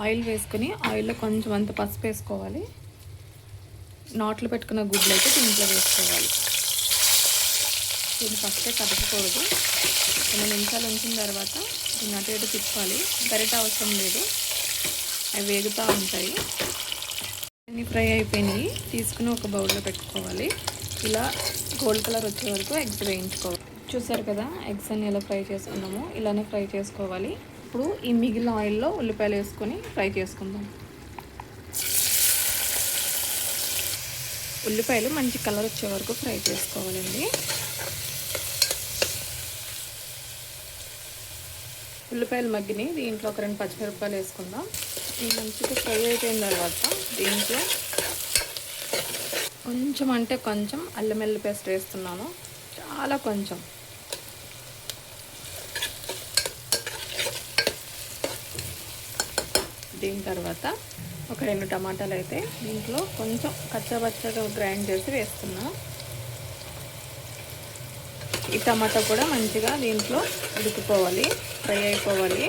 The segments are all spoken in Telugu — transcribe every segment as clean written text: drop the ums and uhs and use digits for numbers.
ఆయిల్ వేసుకొని ఆయిల్లో కొంచెం అంత పసుపు వేసుకోవాలి. నాట్లు పెట్టుకున్న గుడ్లు అయితే దీంట్లో వేసుకోవాలి. దీన్ని ఫస్టే కదపకూడదు. 2 నిమిషాలు ఉంచిన తర్వాత దీన్ని అటు ఇటు తిప్పాలి. గరిట అవసరం లేదు, అవి వేగుతూ ఉంటాయి. అన్నీ ఫ్రై అయిపోయినాయి. తీసుకుని ఒక బౌల్లో పెట్టుకోవాలి. ఇలా గోల్డ్ కలర్ వచ్చే వరకు ఎగ్స్ వేయించుకోవాలి. చూసారు కదా, ఎగ్స్ అన్ని ఎలా ఫ్రై చేసుకున్నామో ఇలానే ఫ్రై చేసుకోవాలి. ఇప్పుడు ఈ మిగిలిన ఆయిల్లో ఉల్లిపాయలు వేసుకొని ఫ్రై చేసుకుందాం. ఉల్లిపాయలు మంచి కలర్ వచ్చే వరకు ఫ్రై చేసుకోవాలండి. ఉల్లిపాయలు మగ్గిని దీంట్లో ఒక 2 పచ్చిమిరపకాయలు వేసుకుందాం. ఈ మంచిగా ఫ్రై అయిపోయిన తర్వాత దీంట్లో కొంచెం అంటే కొంచెం అల్లం వెల్లుల్లి పేస్ట్ వేస్తున్నాను, చాలా కొంచెం. దీని తర్వాత ఒక 2 టమాటాలు అయితే దీంట్లో కొంచెం కచ్చాపచ్చగా గ్రైండ్ చేసి వేస్తున్నాను. ఈ టమాటా కూడా మంచిగా దీంట్లో ఉడికిపోవాలి, ఫ్రై అయిపోవాలి.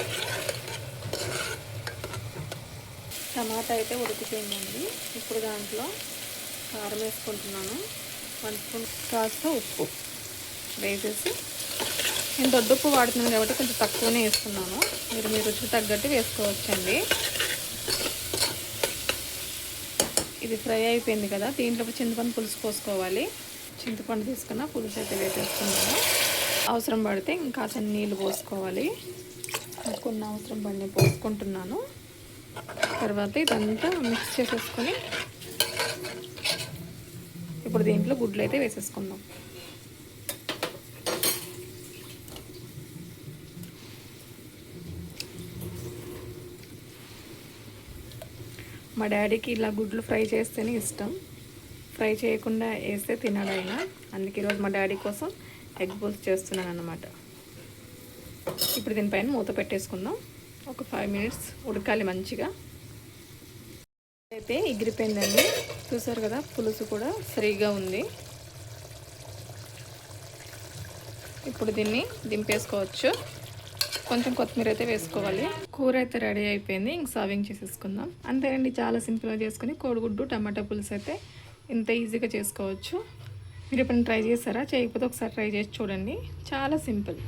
టమాటా అయితే ఉడికిపోయిందండి. ఇప్పుడు దాంట్లో కారం వేసుకుంటున్నాను. 1 స్పూన్ కాస్త ఉప్పు వేసేసి, నేను దొడ్డుప్పు వాడుతున్నాను కాబట్టి కొంచెం తక్కువనే వేస్తున్నాను. మీరు మీ రుచికి తగ్గట్టు వేసుకోవచ్చండి. ఇది ఫ్రై అయిపోయింది కదా, దీంట్లో చింతపండు పులుసు పోసుకోవాలి. చింతపండు తీసుకున్న పులుసు అయితే వేసేస్తున్నాను. అవసరం పడితే ఇంకా నీళ్ళు పోసుకోవాలి. కొన్ని అవసరం పడి పోసుకుంటున్నాను. తర్వాత ఇదంతా మిక్స్ చేసేసుకొని ఇప్పుడు దీంట్లో గుడ్లు అయితే వేసేసుకుందాం. మా డాడీకి ఇలా గుడ్లు ఫ్రై చేస్తేనే ఇష్టం, ఫ్రై చేయకుండా వేస్తే తినడైనా. అందుకే ఈరోజు మా డాడీ కోసం ఎగ్ పులుసు చేస్తున్నాను అన్నమాట. ఇప్పుడు దీనిపైన మూత పెట్టేసుకుందాం. ఒక 5 మినిట్స్ ఉడకాలి మంచిగా. అయితే ఎగిరిపోయిందండి, చూసారు కదా, పులుసు కూడా సరిగా ఉంది. ఇప్పుడు దీన్ని దింపేసుకోవచ్చు. కొంచెం కొత్తిమీర అయితే వేసుకోవాలి. కూర అయితే రెడీ అయిపోయింది. ఇంక సర్వింగ్ చేసేసుకుందాం. అంతేనండి, చాలా సింపుల్గా చేసుకుని కోడిగుడ్డు టమాటా పులుసు అయితే ఇంత ఈజీగా చేసుకోవచ్చు. మీరు ఎప్పుడైనా ట్రై చేస్తారా? చేయకపోతే ఒకసారి ట్రై చేసి చూడండి, చాలా సింపుల్.